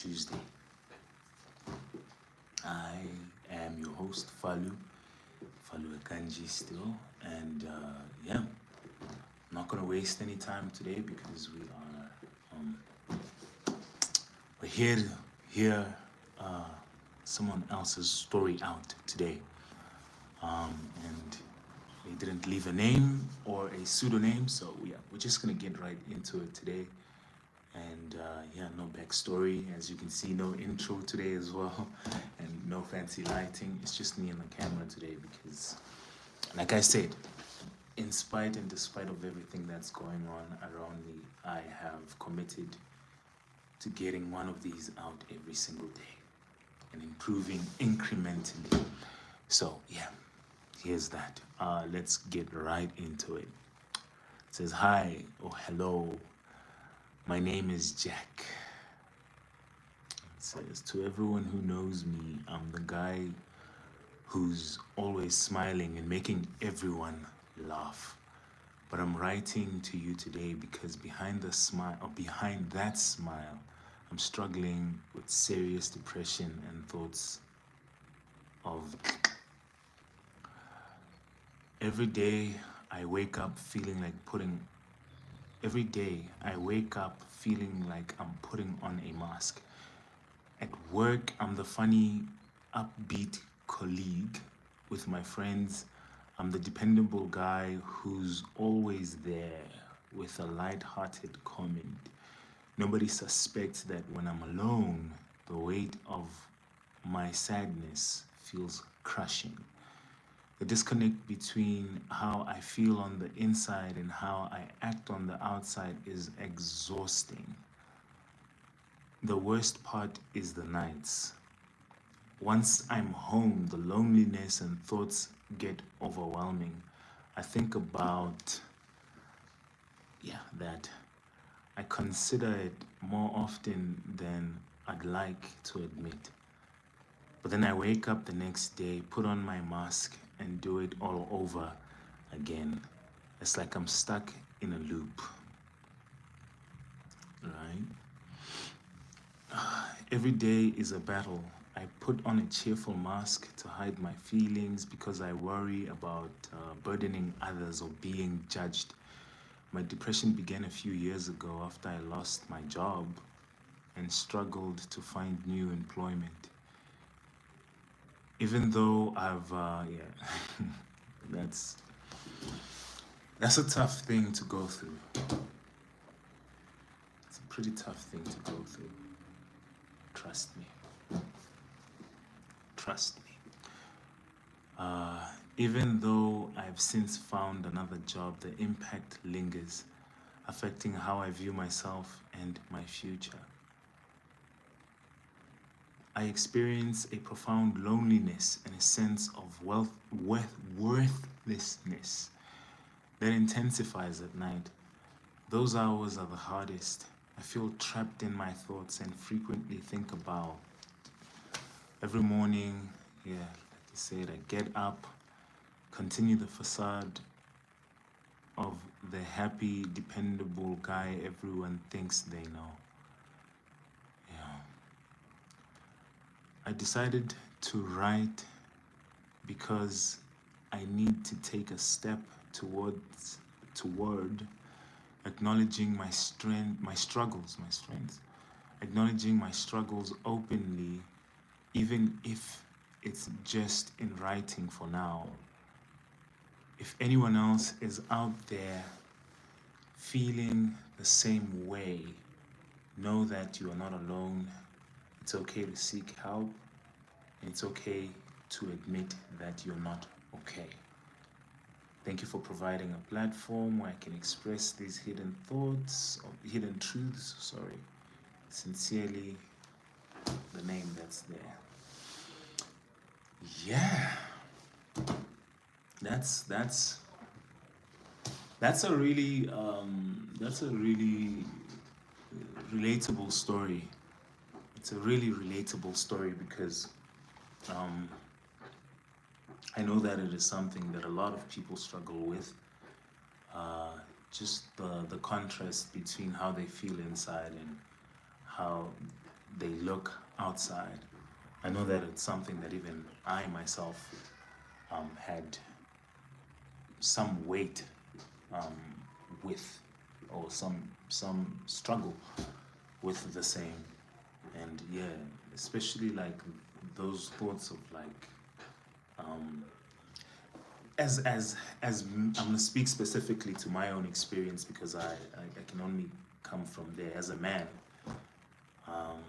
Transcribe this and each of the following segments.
Tuesday. I am your host, Falu Akanji still, and I'm not gonna waste any time today because we're here to hear uh, someone else's story out today, and they didn't leave a name or a pseudonym, so we're just gonna get right into it today. And no backstory, as you can see, no intro today as well, and no fancy lighting. It's just me and the camera today because, like I said, in spite and despite of everything that's going on around me, I have committed to getting one of these out every single day and improving incrementally. So here's that. Let's get right into it. It says hi or hello. My name is Jack. It says, to everyone who knows me, I'm the guy who's always smiling and making everyone laugh. But I'm writing to you today because behind that smile, I'm struggling with serious depression and thoughts of every day I wake up feeling like I'm putting on a mask. At work, I'm the funny, upbeat colleague. With my friends, I'm the dependable guy who's always there with a light-hearted comment. Nobody suspects that when I'm alone, the weight of my sadness feels crushing. The disconnect between how I feel on the inside and how I act on the outside is exhausting. The worst part is the nights. Once I'm home, the loneliness and thoughts get overwhelming. I think about, that. I consider it more often than I'd like to admit. But then I wake up the next day, put on my mask, and do it all over again. It's like I'm stuck in a loop, right? Every day is a battle. I put on a cheerful mask to hide my feelings because I worry about burdening others or being judged. My depression began a few years ago after I lost my job and struggled to find new employment. Even though that's a tough thing to go through. It's a pretty tough thing to go through. Trust me. Trust me. Even though I've since found another job, the impact lingers, affecting how I view myself and my future. I experience a profound loneliness and a sense of worthlessness that intensifies at night. Those hours are the hardest. I feel trapped in my thoughts and frequently think about every morning, like I said, I get up, continue the facade of the happy, dependable guy everyone thinks they know. I decided to write because I need to take a step toward acknowledging my struggles, acknowledging my struggles openly, even if it's just in writing for now. If anyone else is out there feeling the same way, know that you are not alone. It's okay to seek help. It's okay to admit that you're not okay. Thank you for providing a platform where I can express these hidden truths. Sincerely, the name that's there. Yeah, that's a really relatable story. It's a really relatable story because I know that it is something that a lot of people struggle with. Just the contrast between how they feel inside and how they look outside. I know that it's something that even I myself had some weight um, with, or some struggle with the same. And yeah, especially like those thoughts of like um, I'm gonna speak specifically to my own experience because I can only come from there as a man. Um,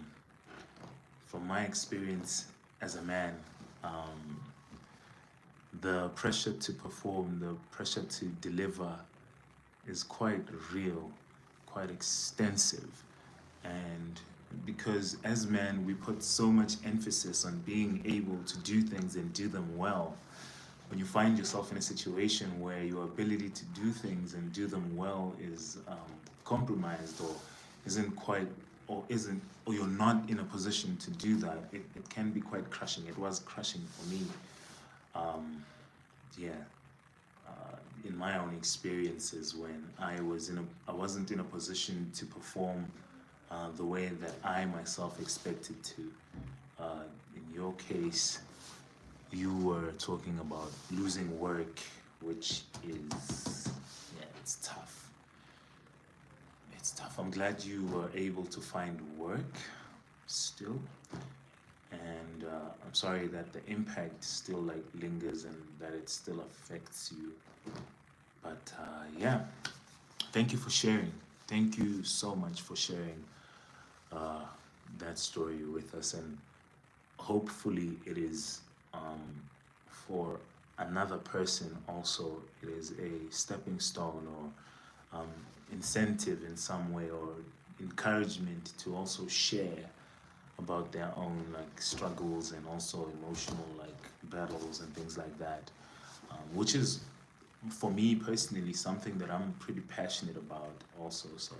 from my experience as a man, um, the pressure to perform, the pressure to deliver is quite real, quite extensive. And because as men, we put so much emphasis on being able to do things and do them well. When you find yourself in a situation where your ability to do things and do them well is compromised, or isn't quite, or isn't, or you're not in a position to do that, it can be quite crushing. It was crushing for me. Um, yeah, in my own experiences when I wasn't in a position to perform the way that I myself expected to. In your case, you were talking about losing work, which is, yeah, it's tough. It's tough. I'm glad you were able to find work still. And I'm sorry that the impact still like lingers and that it still affects you. But yeah, thank you for sharing. Thank you so much for sharing uh, that story with us. And hopefully it is for another person also, it is a stepping stone or incentive in some way, or encouragement to also share about their own like struggles and also emotional like battles and things like that, which is for me personally something that I'm pretty passionate about also. So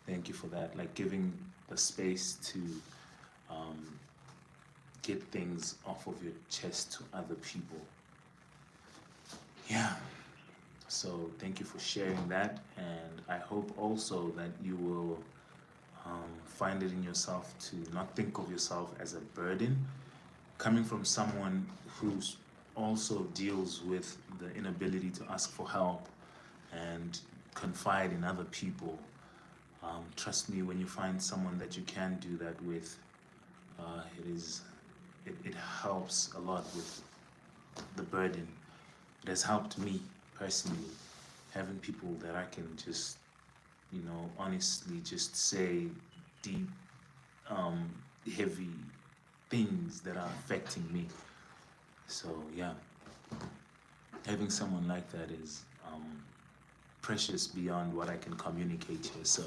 thank you for that, like giving the space to get things off of your chest to other people. Yeah, so thank you for sharing that, and I hope also that you will find it in yourself to not think of yourself as a burden. Coming from someone who's also deals with the inability to ask for help and confide in other people, trust me, when you find someone that you can do that with, it helps a lot with the burden. It has helped me personally, having people that I can just, honestly just say deep, heavy things that are affecting me. So yeah, having someone like that is precious beyond what I can communicate here. So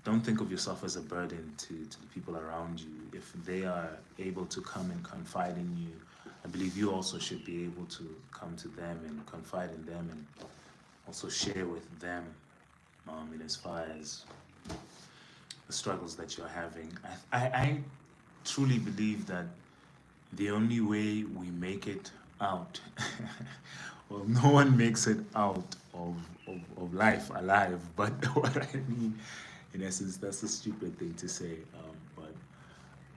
don't think of yourself as a burden to the people around you. If they are able to come and confide in you, I believe you also should be able to come to them and confide in them and also share with them in as far as the struggles that you're having. I truly believe that the only way we make it out, well, no one makes it out of life alive, but what I mean, in essence, that's a stupid thing to say. But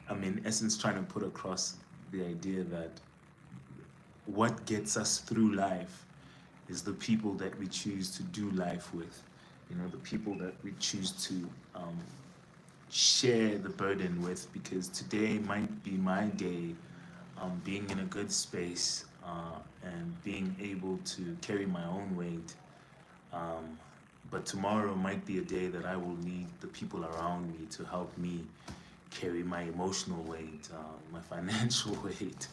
I'm in essence trying to put across the idea that what gets us through life is the people that we choose to do life with. The people that we choose to share the burden with, because today might be my day, being in a good space and being able to carry my own weight. But tomorrow might be a day that I will need the people around me to help me carry my emotional weight, my financial weight,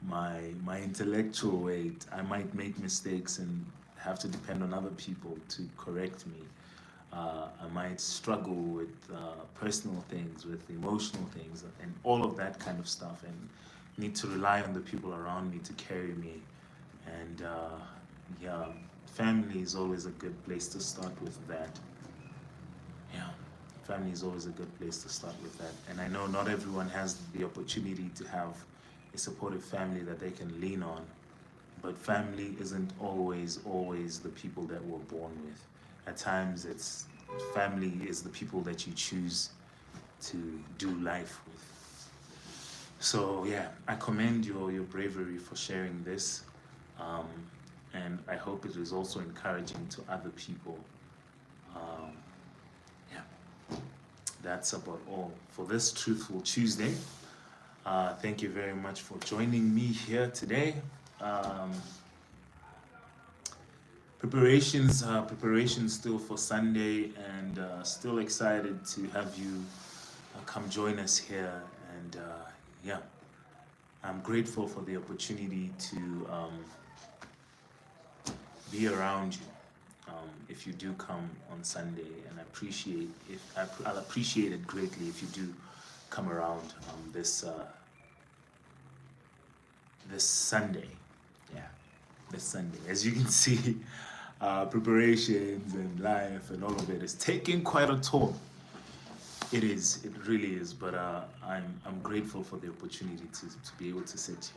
my intellectual weight. I might make mistakes and have to depend on other people to correct me. I might struggle with personal things, with emotional things, and all of that kind of stuff, and need to rely on the people around me to carry me. And yeah, family is always a good place to start with that. Yeah, family is always a good place to start with that. And I know not everyone has the opportunity to have a supportive family that they can lean on, but family isn't always the people that we're born with. At times, it's family is the people that you choose to do life with. So yeah, I commend your bravery for sharing this, um, and I hope it is also encouraging to other people. Um, yeah, that's about all for this Truthful Tuesday. Thank you very much for joining me here today. Um, preparations still for Sunday, and still excited to have you come join us here. And yeah, I'm grateful for the opportunity to be around you. If you do come on Sunday, and I'll appreciate it greatly if you do come around this Sunday. Yeah, this Sunday. As you can see, preparations and life and all of it is taking quite a toll. It is. It really is. But I'm grateful for the opportunity to be able to sit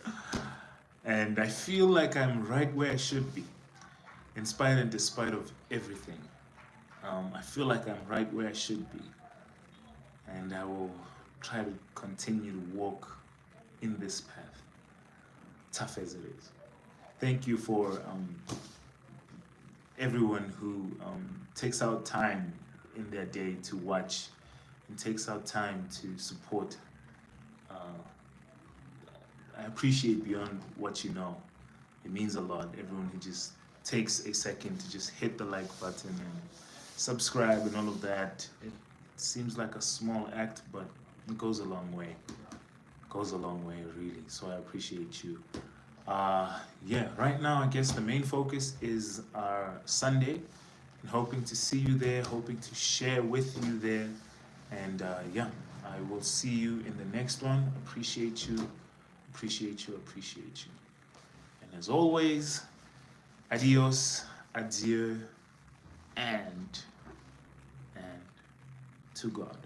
here. And I feel like I'm right where I should be, in spite and despite of everything. I feel like I'm right where I should be, and I will try to continue to walk in this path, tough as it is. Thank you for everyone who takes out time in their day to watch and takes out time to support. Uh, I appreciate beyond what you know. It means a lot. Everyone who just takes a second to just hit the like button and subscribe and all of that. It seems like a small act, but it goes a long way. It goes a long way, really. So I appreciate you. Yeah, right now I guess the main focus is our Sunday, and hoping to see you there, hoping to share with you there. And yeah, I will see you in the next one. Appreciate you, appreciate you, appreciate you. And as always, adios, adieu, and to God.